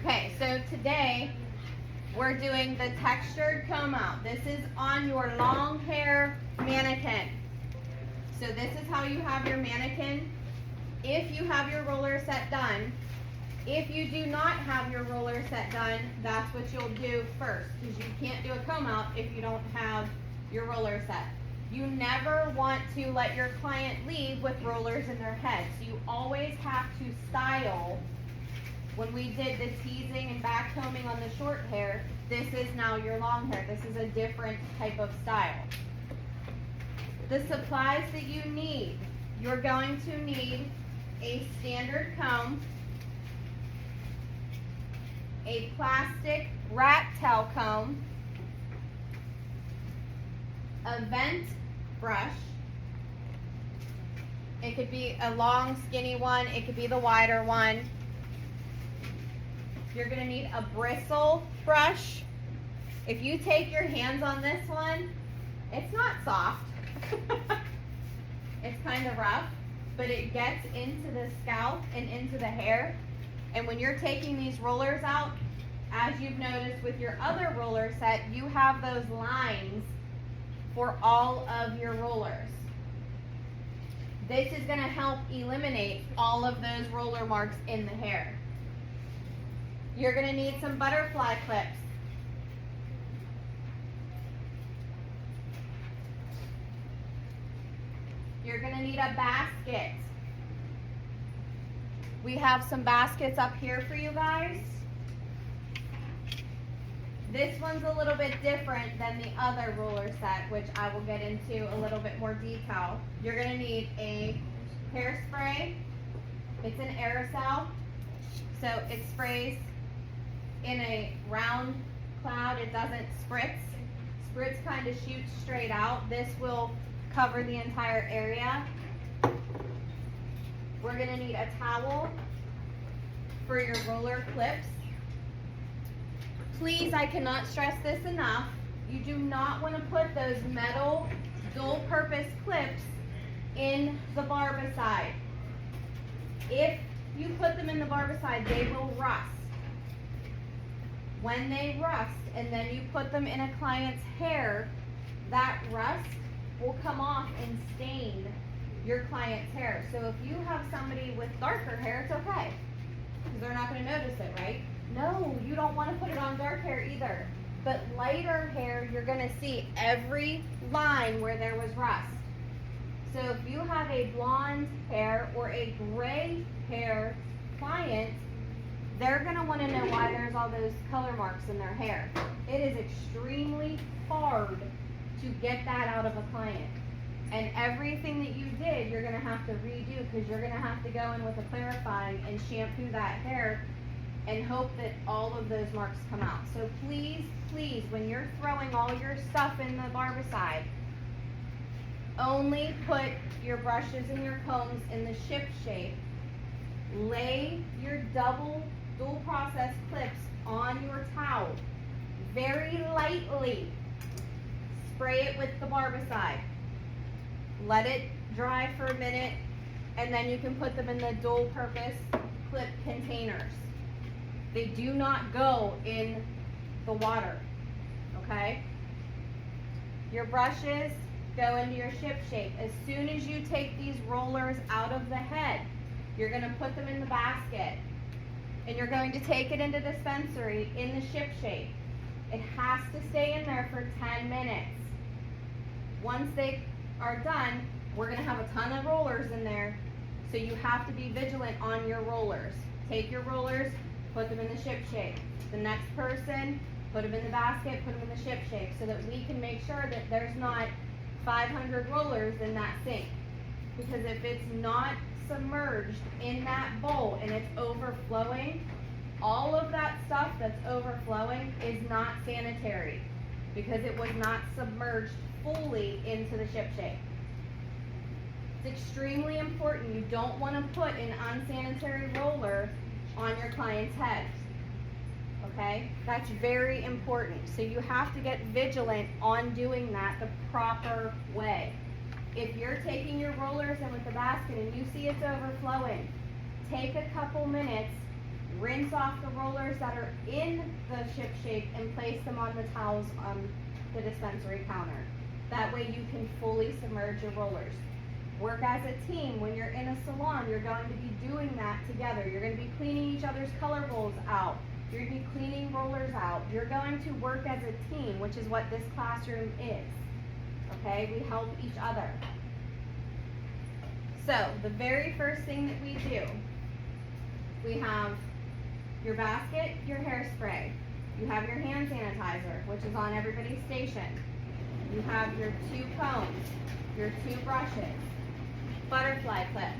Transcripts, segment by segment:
Okay, so today we're doing the textured comb out. This is on your long hair mannequin. So this is how you have your mannequin if you have your roller set done. If you do not have your roller set done, that's what you'll do first, because you can't do a comb out if you don't have your roller set. You never want to let your client leave with rollers in their head. So you always have to style. When we did the teasing and back combing on the short hair, this is now your long hair. This is a different type of style. The supplies that you need, you're going to need a standard comb, a plastic rat tail comb, a vent brush. It could be a long skinny one, it could be the wider one. You're going to need a bristle brush. If you take your hands on this one, it's not soft. It's kind of rough, but it gets into the scalp and into the hair. And when you're taking these rollers out, as you've noticed with your other roller set, you have those lines for all of your rollers. This is going to help eliminate all of those roller marks in the hair. You're going to need some butterfly clips. You're going to need a basket. We have some baskets up here for you guys. This one's a little bit different than the other roller set, which I will get into a little bit more detail. You're going to need a hairspray. It's an aerosol, so it sprays in a round cloud. It doesn't spritz. Spritz kind of shoots straight out. This will cover the entire area. We're going to need a towel for your roller clips. Please, I cannot stress this enough. You do not want to put those metal dual purpose clips in the barbicide. If you put them in the barbicide, they will rust. When they rust and then you put them in a client's hair, that rust will come off and stain your client's hair. So if you have somebody with darker hair, it's okay, because they're not going to notice it, right? No, you don't want to put it on dark hair either. But lighter hair, you're going to see every line where there was rust. So if you have a blonde hair or a gray hair client, they're going to want to know why there's all those color marks in their hair. It is extremely hard to get that out of a client. And everything that you did, you're going to have to redo, because you're going to have to go in with a clarifying and shampoo that hair and hope that all of those marks come out. So please, please, when you're throwing all your stuff in the barbicide, only put your brushes and your combs in the ship shape. Lay your dual process clips on your towel very lightly. Spray it with the barbicide. Let it dry for a minute, and then you can put them in the dual purpose clip containers. They do not go in the water, okay? Your brushes go into your ship shape. As soon as you take these rollers out of the head, you're going to put them in the basket, and you're going to take it into the dispensary in the ship shape. It has to stay in there for 10 minutes. Once they are done, we're going to have a ton of rollers in there, so you have to be vigilant on your rollers. Take your rollers, put them in the ship shape. The next person, put them in the basket, put them in the ship shape, so that we can make sure that there's not 500 rollers in that sink. Because if it's not submerged in that bowl and it's overflowing, all of that stuff that's overflowing is not sanitary, because it was not submerged fully into the ship shape. It's extremely important. You don't want to put an unsanitary roller on your client's head. Okay? That's very important. So you have to get vigilant on doing that the proper way. If you're taking your rollers in with the basket and you see it's overflowing, take a couple minutes, Rinse off the rollers that are in the ship shape and place them on the towels on the dispensary counter. That way you can fully submerge your rollers. Work as a team. When you're in a salon, you're going to be doing that together. You're going to be cleaning each other's color bowls out. You're going to be cleaning rollers out. You're going to work as a team, which is what this classroom is. Okay, we help each other. So the very first thing that we do, we have your basket, your hairspray. You have your hand sanitizer, which is on everybody's station. You have your 2 combs, your 2 brushes, butterfly clips.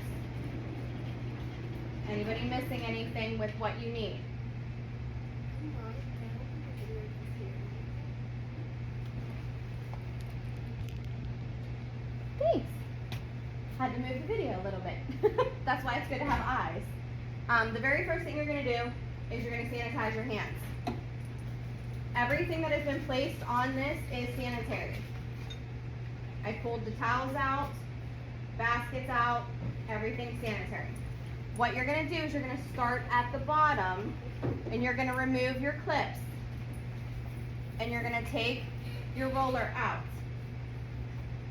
Anybody missing anything with what you need? Thanks. Had to move the video a little bit. That's why it's good to have eyes. The very first thing you're going to do is you're going to sanitize your hands. Everything that has been placed on this is sanitary. I pulled the towels out, baskets out, everything's sanitary. What you're going to do is you're going to start at the bottom and you're going to remove your clips. And you're going to take your roller out.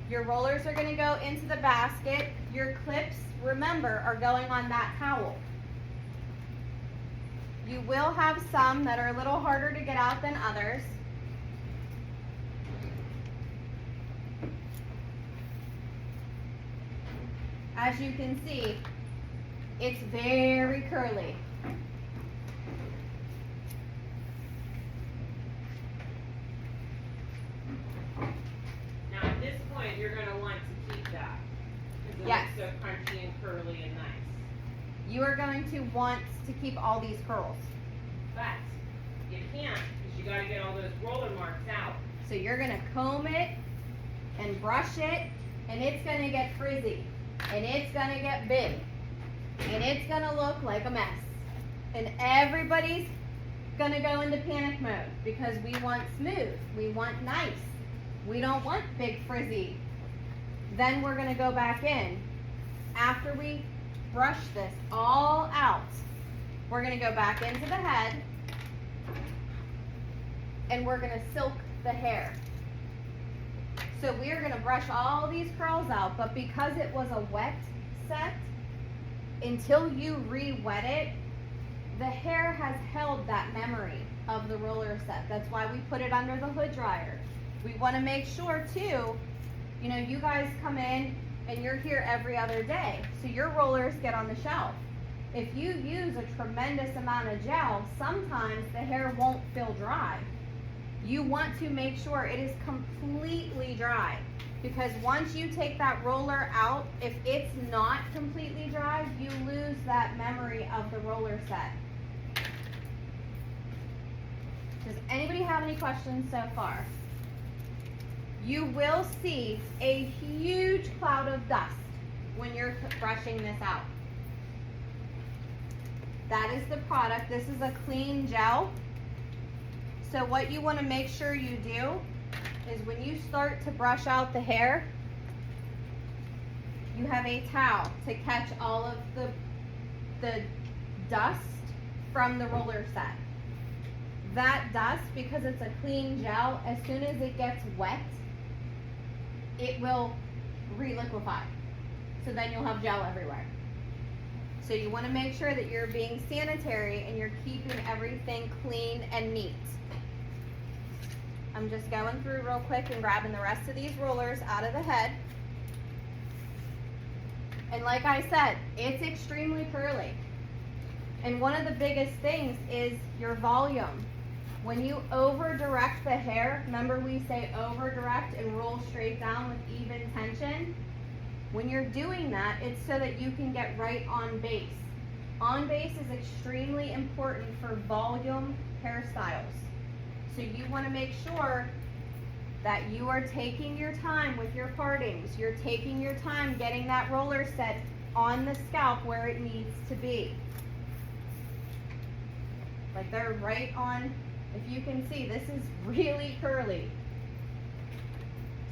Your rollers are going to go into the basket. Your clips, remember, are going on that towel. You will have some that are a little harder to get out than others. As you can see, it's very curly. Now at this point, you're going to want to keep that. Because Yes. it's so crunchy and curly and nice. You are going to want to keep all these curls. But you can't because you got to get all those roller marks out. So you're going to comb it and brush it, and it's going to get frizzy, and it's going to get big, and it's going to look like a mess. And everybody's going to go into panic mode because we want smooth, we want nice, we don't want big frizzy. Then we're going to go back in after we brush this all out. We're going to go back into the head and we're going to silk the hair. So we are going to brush all these curls out, but because it was a wet set, until you re-wet it, the hair has held that memory of the roller set. That's why we put it under the hood dryer. We want to make sure too, you know, you guys come in and you're here every other day, so your rollers get on the shelf. If you use a tremendous amount of gel, sometimes the hair won't feel dry. You want to make sure it is completely dry, because once you take that roller out, if it's not completely dry, you lose that memory of the roller set. Does anybody have any questions so far? You will see a huge cloud of dust when you're brushing this out. That is the product. This is a clean gel. So what you want to make sure you do is when you start to brush out the hair, you have a towel to catch all of the dust from the roller set. That dust, because it's a clean gel, as soon as it gets wet, it will re-liquefy. So then you'll have gel everywhere. So you want to make sure that you're being sanitary and you're keeping everything clean and neat. I'm just going through real quick and grabbing the rest of these rollers out of the head. And like I said, it's extremely curly. And one of the biggest things is your volume. When you over direct the hair, remember we say over direct and roll straight down with even tension? When you're doing that, it's so that you can get right on base. On base is extremely important for volume hairstyles. So you want to make sure that you are taking your time with your partings. You're taking your time getting that roller set on the scalp where it needs to be. Like they're right on, if you can see, this is really curly.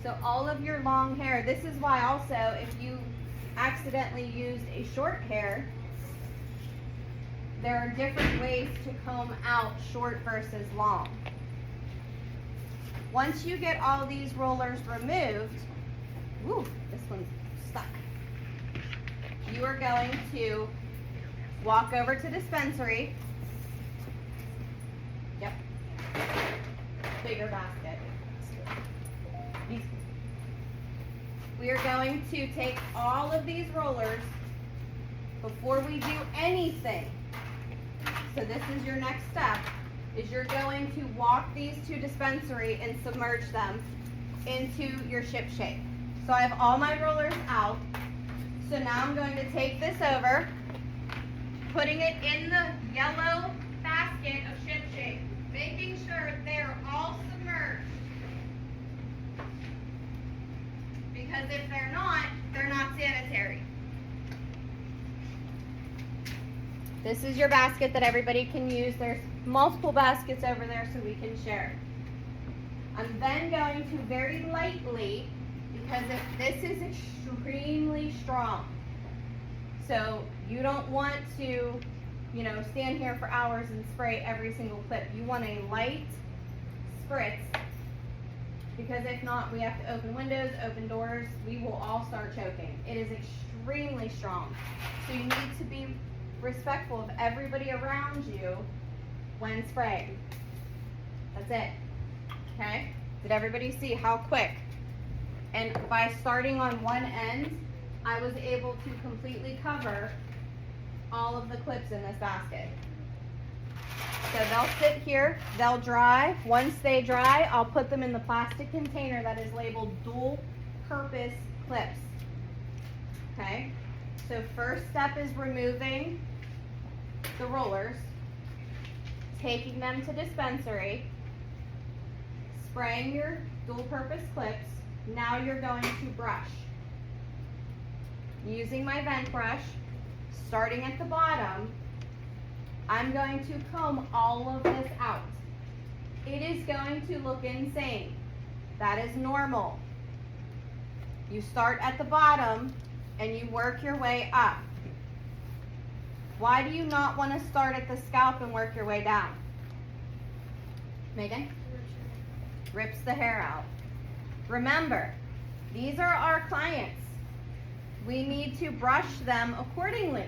So all of your long hair, this is why also if you accidentally used a short hair, there are different ways to comb out short versus long. Once you get all these rollers removed, woo, this one's stuck. You are going to walk over to dispensary. Yep. Bigger basket. We are going to take all of these rollers before we do anything. So this is your next step, is you're going to walk these to dispensary and submerge them into your ship shape. So I have all my rollers out. So now I'm going to take this over, putting it in the yellow basket of ship shape, making sure they're all submerged. Because if they're not sanitary. This is your basket that everybody can use. There's multiple baskets over there so we can share. I'm then going to very lightly, because this is extremely strong. So you don't want to, stand here for hours and spray every single clip. You want a light spritz, because if not, we have to open windows, open doors. We will all start choking. It is extremely strong. So you need to be respectful of everybody around you when spraying. That's it. Okay? Did everybody see how quick? And by starting on one end, I was able to completely cover all of the clips in this basket. So they'll sit here, they'll dry. Once they dry, I'll put them in the plastic container that is labeled dual purpose clips. Okay? So first step is removing the rollers, taking them to dispensary, spraying your dual purpose clips. Now you're going to brush. Using my vent brush, starting at the bottom, I'm going to comb all of this out. It is going to look insane. That is normal. You start at the bottom and you work your way up. Why do you not want to start at the scalp and work your way down? Megan? Rips the hair out. Remember, these are our clients. We need to brush them accordingly.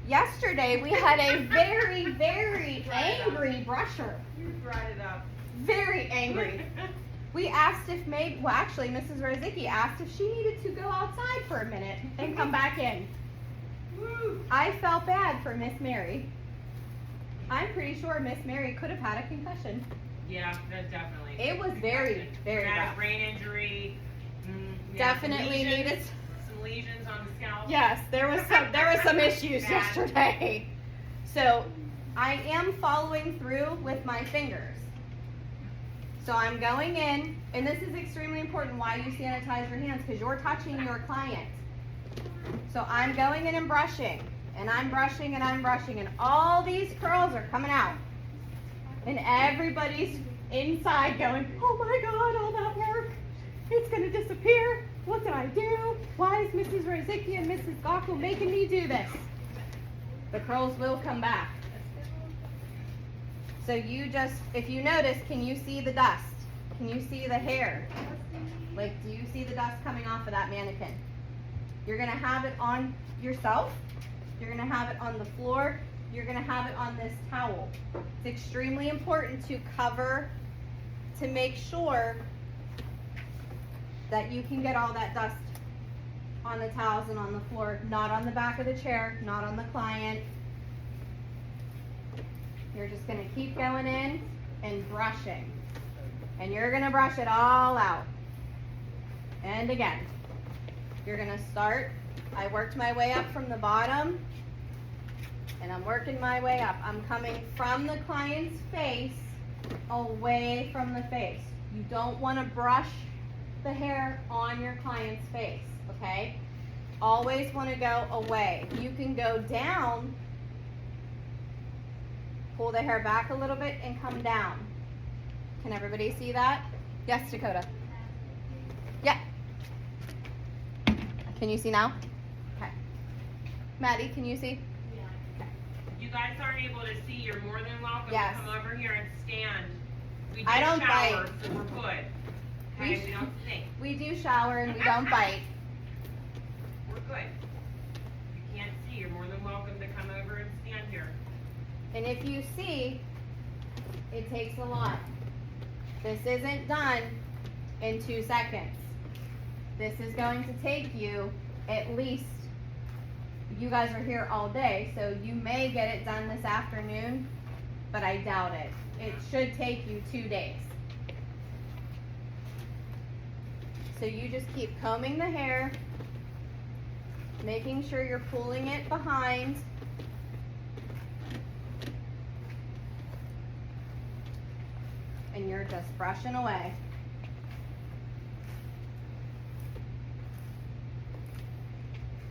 Yesterday, we had a very, very angry brusher. You brought it up. Very angry. We asked if actually, Mrs. Rozicki asked if she needed to go outside for a minute and come back in. Woo. I felt bad for Miss Mary. I'm pretty sure Miss Mary could have had a concussion. Yeah, that definitely. It was very, very Had rough. a brain injury. Definitely needed. Some lesions on the scalp. Yes, there was some issues Bad. yesterday. So I am following through with my fingers. So I'm going in, and this is extremely important why you sanitize your hands, because you're touching your client. So I'm going in and brushing, and I'm brushing, and I'm brushing, and all these curls are coming out. And everybody's inside going, oh my God, all that work, it's gonna disappear. What did I do? Why is Mrs. Rozicki and Mrs. Gockel making me do this? The curls will come back. So you just, if you notice, can you see the dust? Can you see the hair? Like, do you see the dust coming off of that mannequin? You're gonna have it on yourself. You're gonna have it on the floor. You're gonna have it on this towel. It's extremely important to cover, to make sure that you can get all that dust on the towels and on the floor, not on the back of the chair, not on the client. You're just gonna keep going in and brushing. And you're gonna brush it all out. And again, you're gonna start, I worked my way up from the bottom, and I'm working my way up. I'm coming from the client's face, away from the face. You don't wanna brush the hair on your client's face, okay? Always wanna go away. You can go down, pull the hair back a little bit and come down. Can everybody see that? Yes, Dakota. Yeah. Can you see now? Okay. Maddie, can you see? Yeah. Okay. guys aren't able to see, you're more than welcome Yes. to come over here and stand. We I do don't shower, bite. so we're good. We Okay, we don't stink. We do shower and we don't bite. We're good. If you can't see, you're more than welcome to come over and stand here. And if you see, it takes a lot. This isn't done in 2 seconds. This is going to take you at least, you guys are here all day, so you may get it done this afternoon, but I doubt it. It should take you 2 days. So you just keep combing the hair, making sure you're pulling it behind. And you're just brushing away.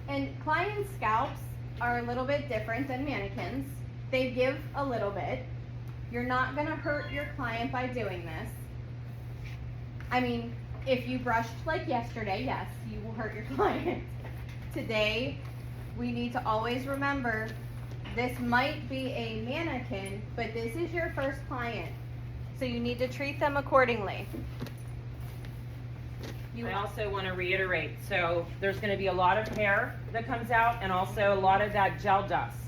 And clients' scalps are a little bit different than mannequins. They give a little bit. You're not gonna hurt your client by doing this. I mean, if you brushed like yesterday, yes, you will hurt your client. Today, we need to always remember this might be a mannequin, but this is your first client. So you need to treat them accordingly. I also want to reiterate, so there's going to be a lot of hair that comes out and also a lot of that gel dust.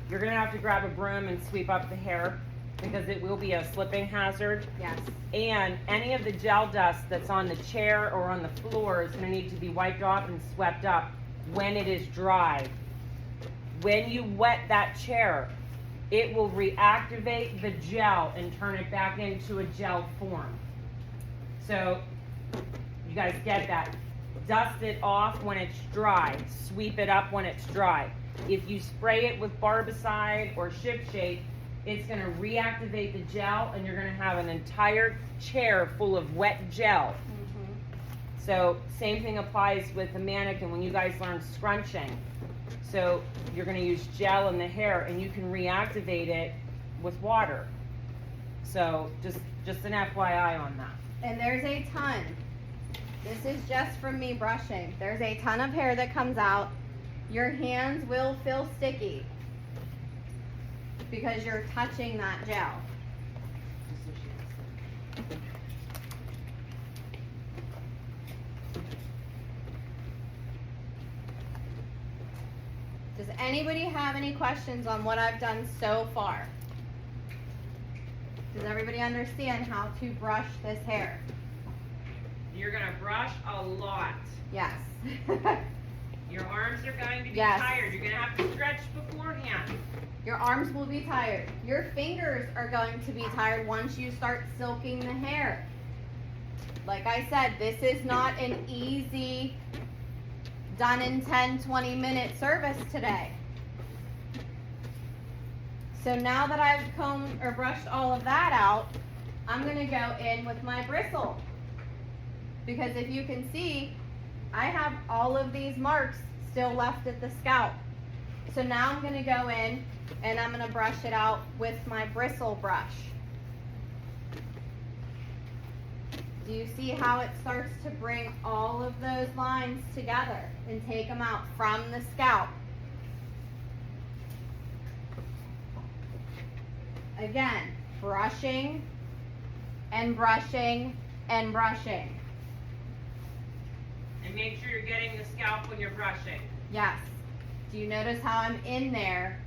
You're going to have to grab a broom and sweep up the hair because it will be a slipping hazard. Yes. And any of the gel dust that's on the chair or on the floor is going to need to be wiped off and swept up when it is dry. When you wet that chair, it will reactivate the gel and turn it back into a gel form. So you guys get that. Dust it off when it's dry. Sweep it up when it's dry. If you spray it with barbicide or ship shape, it's going to reactivate the gel and you're going to have an entire chair full of wet gel. So same thing applies with the mannequin when you guys learn scrunching. So you're going to use gel in the hair and you can reactivate it with water. So just an FYI on that. And there's a ton. This is just from me brushing. There's a ton of hair that comes out. Your hands will feel sticky because you're touching that gel. Does anybody have any questions on what I've done so far? Does everybody understand how to brush this hair? You're going to brush a lot. Yes. Your arms are going to be Yes. tired. You're going to have to stretch beforehand. Your arms will be tired. Your fingers are going to be tired once you start silking the hair. Like I said, this is not an easy, done in 10, 20-minute service today. So now that I've combed or brushed all of that out, I'm going to go in with my bristle. Because if you can see, I have all of these marks still left at the scalp. So now I'm going to go in and I'm going to brush it out with my bristle brush. Do you see how it starts to bring all of those lines together and take them out from the scalp? Again, brushing and brushing and brushing. And make sure you're getting the scalp when you're brushing. Yes. Do you notice how I'm in there?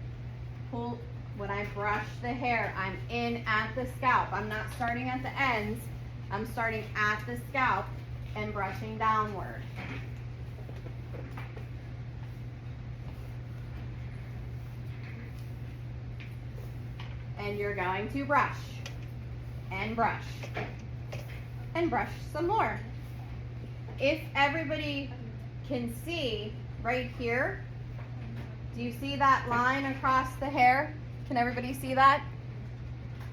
When I brush the hair, I'm in at the scalp. I'm not starting at the ends. I'm starting at the scalp and brushing downward. And you're going to brush and brush and brush some more. If everybody can see right here, do you see that line across the hair? Can everybody see that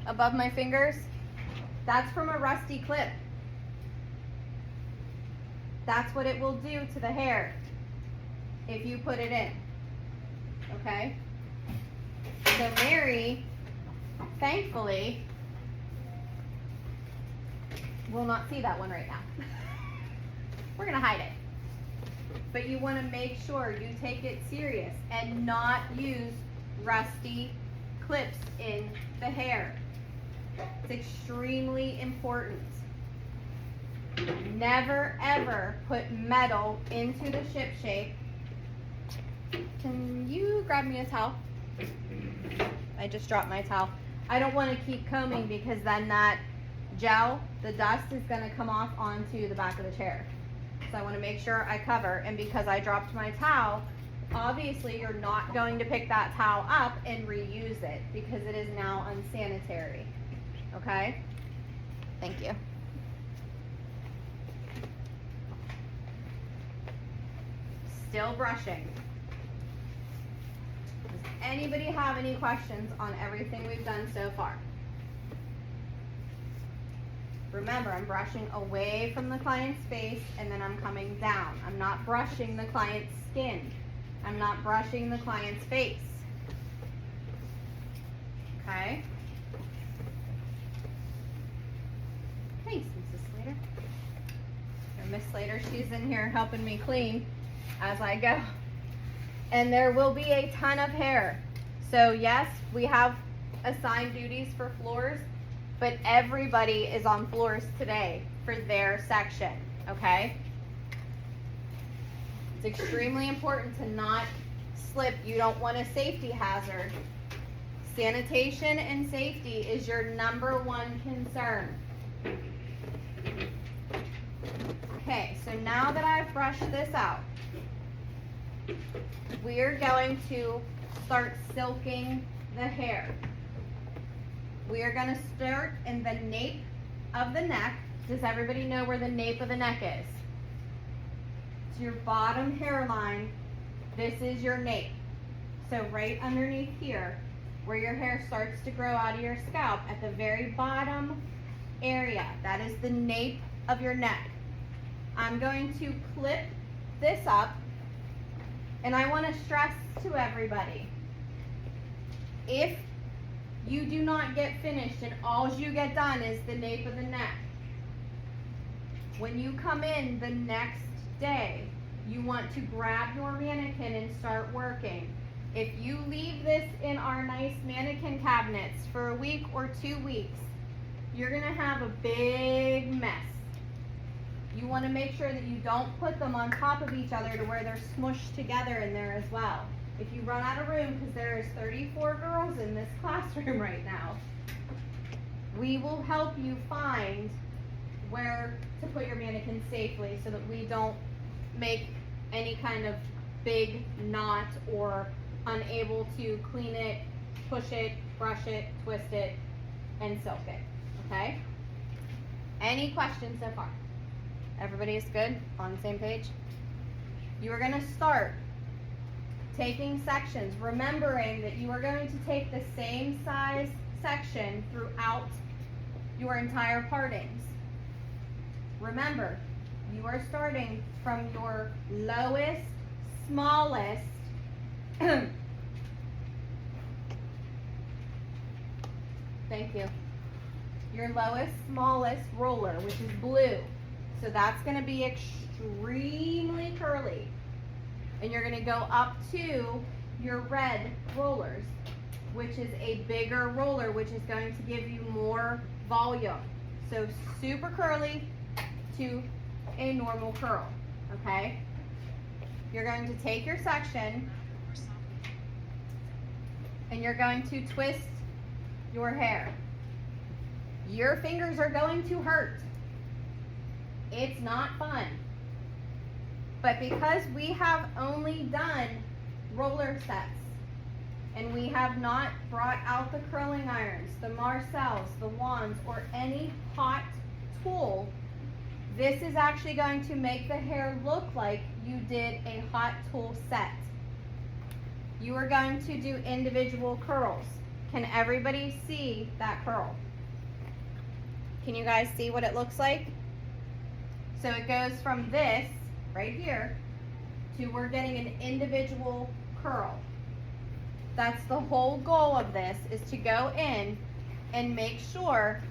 above my fingers? That's from a rusty clip. That's what it will do to the hair if you put it in. Okay? So Mary, thankfully, will not see that one right now. We're gonna hide it. But you wanna make sure you take it serious and not use rusty clips in the hair. It's extremely important. Never ever put metal into the ship shape. Can you grab me a towel? I just dropped my towel. I don't want to keep combing because then that gel, the dust is going to come off onto the back of the chair. So I want to make sure I cover, and because I dropped my towel, obviously you're not going to pick that towel up and reuse it because it is now unsanitary. Okay? Thank you. Still brushing. Does anybody have any questions on everything we've done so far? Remember, I'm brushing away from the client's face and then I'm coming down. I'm not brushing the client's skin. I'm not brushing the client's face. Okay? Thanks, Mrs. Slater. Or Miss Slater, she's in here helping me clean as I go. And there will be a ton of hair. So yes, we have assigned duties for floors, but everybody is on floors today for their section, okay? It's extremely important to not slip. You don't want a safety hazard. Sanitation and safety is your number one concern. Okay, so now that I've brushed this out, we're going to start silking the hair. We are going to start in the nape of the neck. Does everybody know where the nape of the neck is? It's your bottom hairline. This is your nape. So right underneath here, where your hair starts to grow out of your scalp, at the very bottom area, that is the nape of your neck. I'm going to clip this up, and I want to stress to everybody, if you do not get finished and all you get done is the nape of the neck, when you come in the next day, you want to grab your mannequin and start working. If you leave this in our nice mannequin cabinets for a week or 2 weeks, you're going to have a big mess. You want to make sure that you don't put them on top of each other to where they're smushed together in there as well. If you run out of room, because there's 34 girls in this classroom right now, we will help you find where to put your mannequin safely so that we don't make any kind of big knot or unable to clean it, push it, brush it, twist it, and silk it, okay? Any questions so far? Everybody is good? On the same page? You are going to start taking sections, remembering that you are going to take the same size section throughout your entire partings. Remember, you are starting from your lowest, smallest, thank you, your lowest, smallest roller, which is blue. So that's going to be extremely curly. And you're going to go up to your red rollers, which is a bigger roller, which is going to give you more volume. So super curly to a normal curl, okay? You're going to take your section and you're going to twist your hair. Your fingers are going to hurt. It's not fun. But because we have only done roller sets and we have not brought out the curling irons, the marcels, the wands, or any hot tool, this is actually going to make the hair look like you did a hot tool set. You are going to do individual curls. Can everybody see that curl? Can you guys see what it looks like? So it goes from this right here to we're getting an individual curl. That's the whole goal of this, is to go in and make sure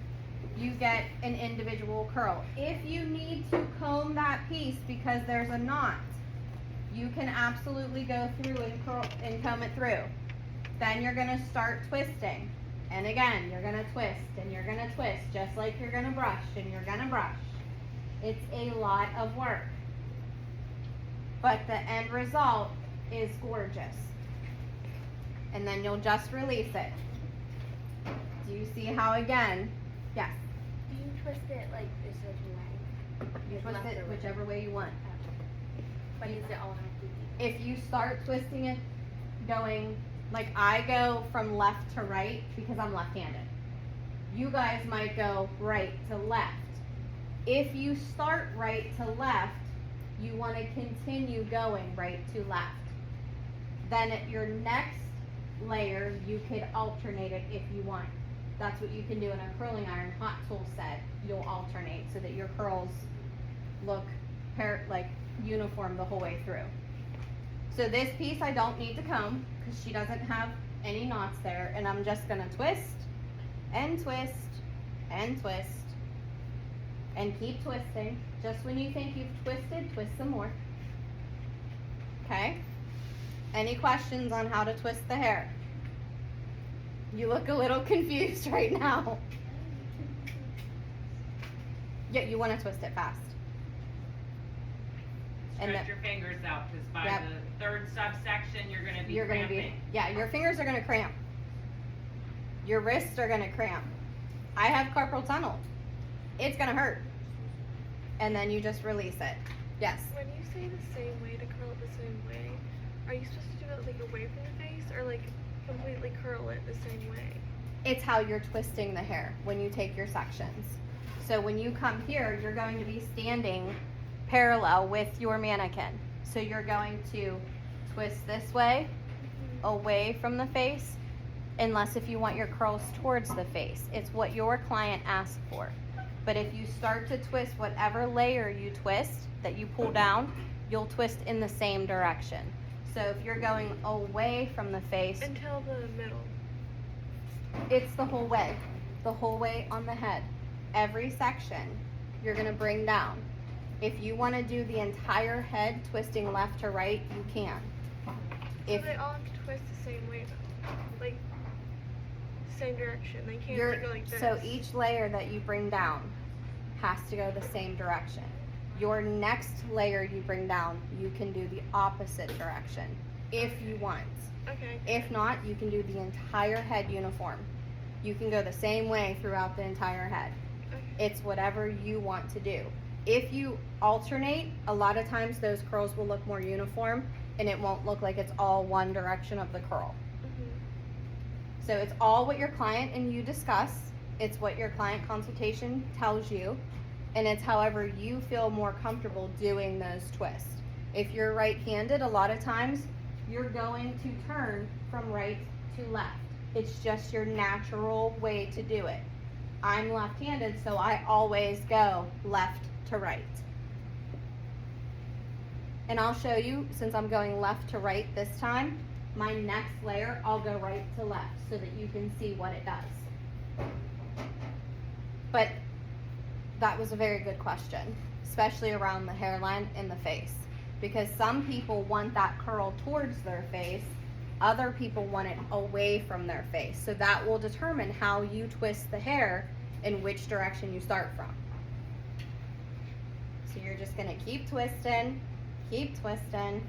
you get an individual curl. If you need to comb that piece because there's a knot, you can absolutely go through and comb it through. Then you're gonna start twisting. And again, you're gonna twist and you're gonna twist, just like you're gonna brush and you're gonna brush. It's a lot of work. But the end result is gorgeous. And then you'll just release it. Do you see how again? Yes. Do you twist it like this way? You Like twist left it or right? whichever way you want. But does it all have to be? If you start twisting it going, like I go from left to right because I'm left-handed. You guys might go right to left. If you start right to left, you want to continue going right to left. Then at your next layer, you could alternate it if you want. That's what you can do in a curling iron hot tool set. You'll alternate so that your curls look like uniform the whole way through. So this piece I don't need to comb because she doesn't have any knots there, and I'm just gonna twist and twist and twist and keep twisting. Just when you think you've twisted, twist some more. Okay? Any questions on how to twist the hair? You look a little confused right now. Yeah, you want to twist it fast. Stretch your fingers out, because by Yep. the third subsection, you're gonna be You're gonna cramping. yeah, your fingers are gonna cramp. Your wrists are gonna cramp. I have carpal tunnel. It's gonna hurt. And then you just release it. Yes. When you say the same way to curl it the same way, are you supposed to do it like away from the face or like completely curl it the same way? It's how you're twisting the hair when you take your sections. So when you come here, you're going to be standing parallel with your mannequin. So you're going to twist this way, away from the face, unless if you want your curls towards the face. It's what your client asked for. But if you start to twist whatever layer you twist that you pull down, you'll twist in the same direction. So if you're going away from the face, Until the middle. it's the whole way on the head. Every section you're gonna bring down. If you wanna do the entire head twisting left to right, you can. So If they all have to twist the same way though. Like same direction. They can't you're, like, go like this. so each layer that you bring down has to go the same direction. Your next layer you bring down, you can do the opposite direction if you want. Okay. If not, you can do the entire head uniform. You can go the same way throughout the entire head. Okay. It's whatever you want to do. If you alternate, a lot of times those curls will look more uniform and it won't look like it's all one direction of the curl. Mhm. So it's all what your client and you discuss. It's what your client consultation tells you. And it's however you feel more comfortable doing those twists. If you're right-handed, a lot of times you're going to turn from right to left. It's just your natural way to do it. I'm left-handed, so I always go left to right. And I'll show you, since I'm going left to right this time, my next layer, I'll go right to left so that you can see what it does. But that was a very good question, especially around the hairline and the face. Because some people want that curl towards their face, other people want it away from their face. So that will determine how you twist the hair and which direction you start from. So you're just gonna keep twisting, keep twisting,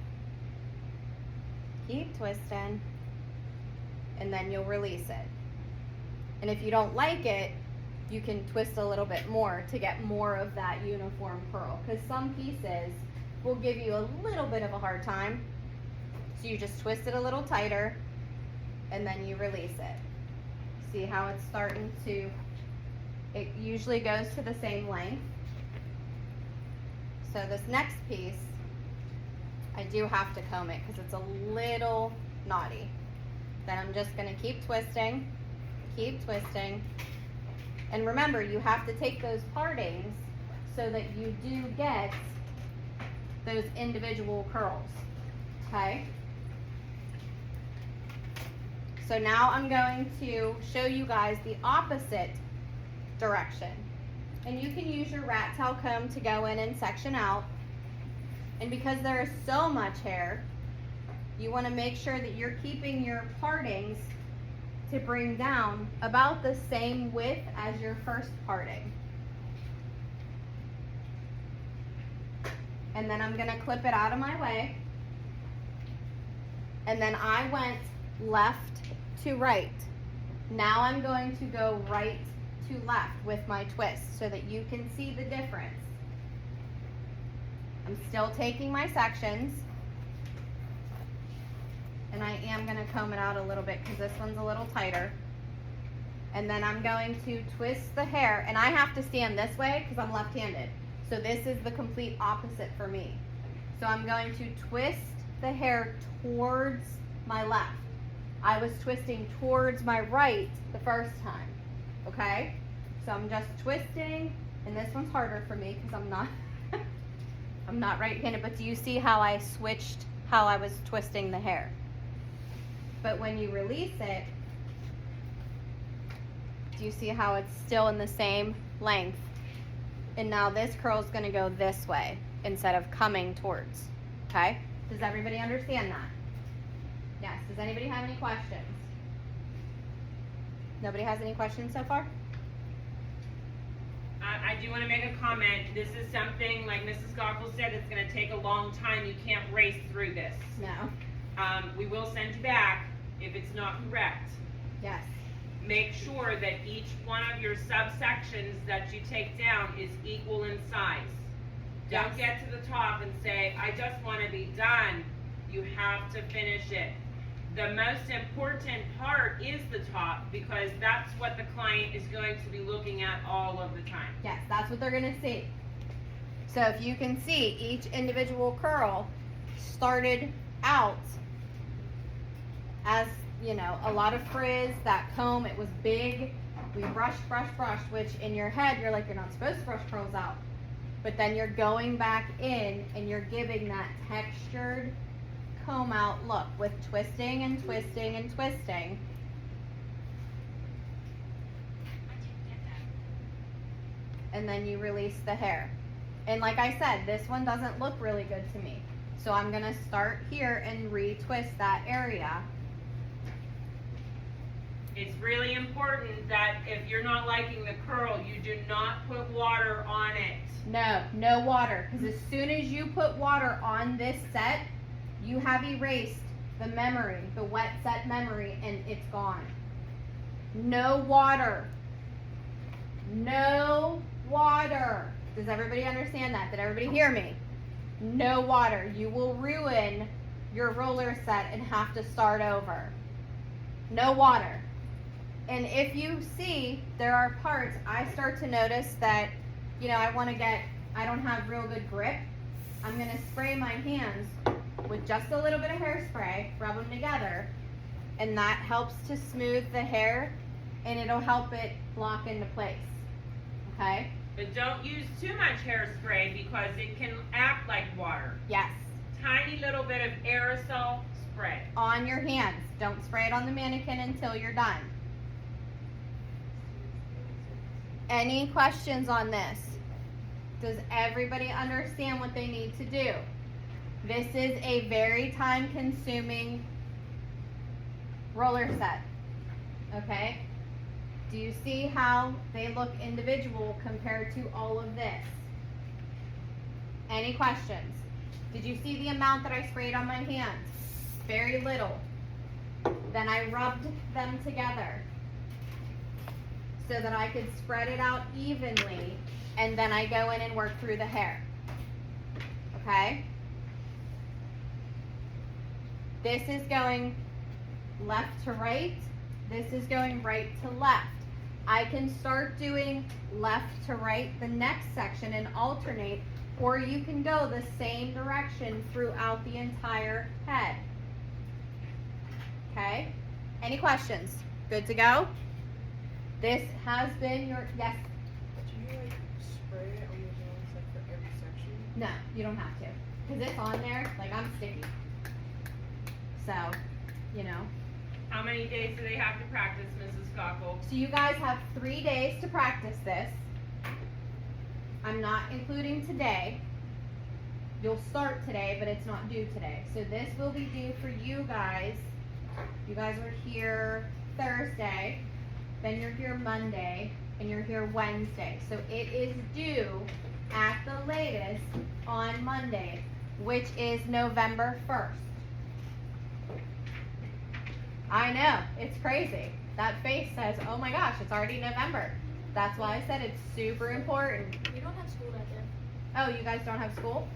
keep twisting, and then you'll release it. And if you don't like it, you can twist a little bit more to get more of that uniform curl. Because some pieces will give you a little bit of a hard time. So you just twist it a little tighter and then you release it. See how it's starting to, it usually goes to the same length. So this next piece, I do have to comb it because it's a little knotty. Then I'm just gonna keep twisting. And remember, you have to take those partings so that you do get those individual curls, okay? So now I'm going to show you guys the opposite direction. And you can use your rat tail comb to go in and section out. And because there is so much hair, you want to make sure that you're keeping your partings to bring down about the same width as your first parting. And then I'm going to clip it out of my way. And then I went left to right. Now I'm going to go right to left with my twist so that you can see the difference. I'm still taking my sections. And I am going to comb it out a little bit because this one's a little tighter. And then I'm going to twist the hair. And I have to stand this way because I'm left-handed. So this is the complete opposite for me. So I'm going to twist the hair towards my left. I was twisting towards my right the first time. Okay? So I'm just twisting. And this one's harder for me because I'm not right-handed. But do you see how I switched how I was twisting the hair? But when you release it, do you see how it's still in the same length? And now this curl is going to go this way instead of coming towards. Okay? Does everybody understand that? Yes. Does anybody have any questions? Nobody has any questions so far? I do want to make a comment. This is something, like Mrs. Gockle said, it's going to take a long time. You can't race through this. No. We will send you back if it's not correct. Yes. Make sure that each one of your subsections that you take down is equal in size. Yes. Don't get to the top and say, I just want to be done. You have to finish it. The most important part is the top because that's what the client is going to be looking at all of the time. Yes, that's what they're going to see. So if you can see, each individual curl started out as, you know, a lot of frizz. That comb, it was big. We brushed, which in your head, you're like, you're not supposed to brush curls out. But then you're going back in and you're giving that textured comb out look with twisting and twisting and twisting. And then you release the hair. And like I said, this one doesn't look really good to me. So I'm going to start here and retwist that area. It's really important that if you're not liking the curl, you do not put water on it. No water. Because as soon as you put water on this set, you have erased the memory, the wet set memory, and it's gone. No water. No water. Does everybody understand that? Did everybody hear me? No water. You will ruin your roller set and have to start over. No water. And if you see, there are parts, I start to notice that, you know, I don't have real good grip. I'm going to spray my hands with just a little bit of hairspray, rub them together, and that helps to smooth the hair, and it'll help it lock into place. Okay? But don't use too much hairspray because it can act like water. Yes. Tiny little bit of aerosol spray. On your hands. Don't spray it on the mannequin until you're done. Any questions on this? Does everybody understand what they need to do? This is a very time-consuming roller set. Okay? Do you see how they look individual compared to all of this? Any questions? Did you see the amount that I sprayed on my hands? Very little. Then I rubbed them together so that I could spread it out evenly, and then I go in and work through the hair. Okay? This is going left to right. This is going right to left. I can start doing left to right the next section and alternate, or you can go the same direction throughout the entire head. Okay? Any questions? Good to go? This has been your, yes? Do you like spray it on your hands like for every section? No, you don't have to. Because it's on there, like I'm sticky. So, you know. How many days do they have to practice, Mrs. Cockle? So you guys have 3 days to practice this. I'm not including today. You'll start today, but it's not due today. So this will be due for you guys. You guys are here Thursday, then you're here Monday, and you're here Wednesday. So it is due at the latest on Monday, which is November 1st. I know, it's crazy. That face says, oh my gosh, it's already November. That's why I said it's super important. We don't have school that day. Oh, you guys don't have school?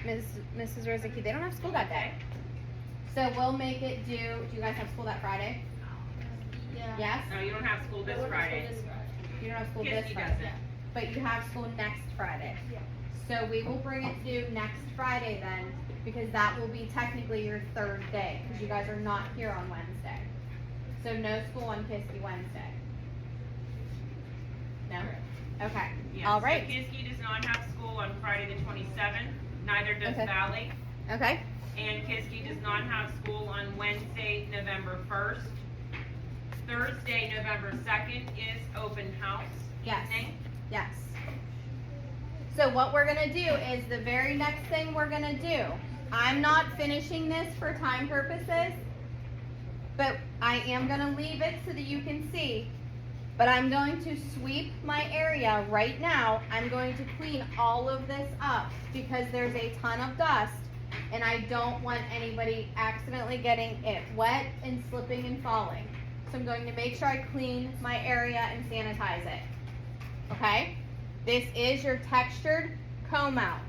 Mrs. Rozicki, they don't have school that day. So we'll make it due. Do you guys have school that Friday? Yeah. Yes? No, you don't have school this Friday. You don't have school this Kiski Friday. doesn't. But you have school next Friday. Yeah. So we will bring it due next Friday then, because that will be technically your third day, because you guys are not here on Wednesday. So no school on Kiski Wednesday. No? Okay. Yes. All right. So Kiski does not have school on Friday the 27th. Neither does Okay. Valley. Okay. And Kiski does not have school on Wednesday, November 1st. Thursday, November 2nd is open house Yes. evening. Yes. So what we're gonna do is the very next thing we're gonna do, I'm not finishing this for time purposes, but I am gonna leave it so that you can see. But I'm going to sweep my area right now. I'm going to clean all of this up because there's a ton of dust and I don't want anybody accidentally getting it wet and slipping and falling. So I'm going to make sure I clean my area and sanitize it. Okay? This is your textured comb out.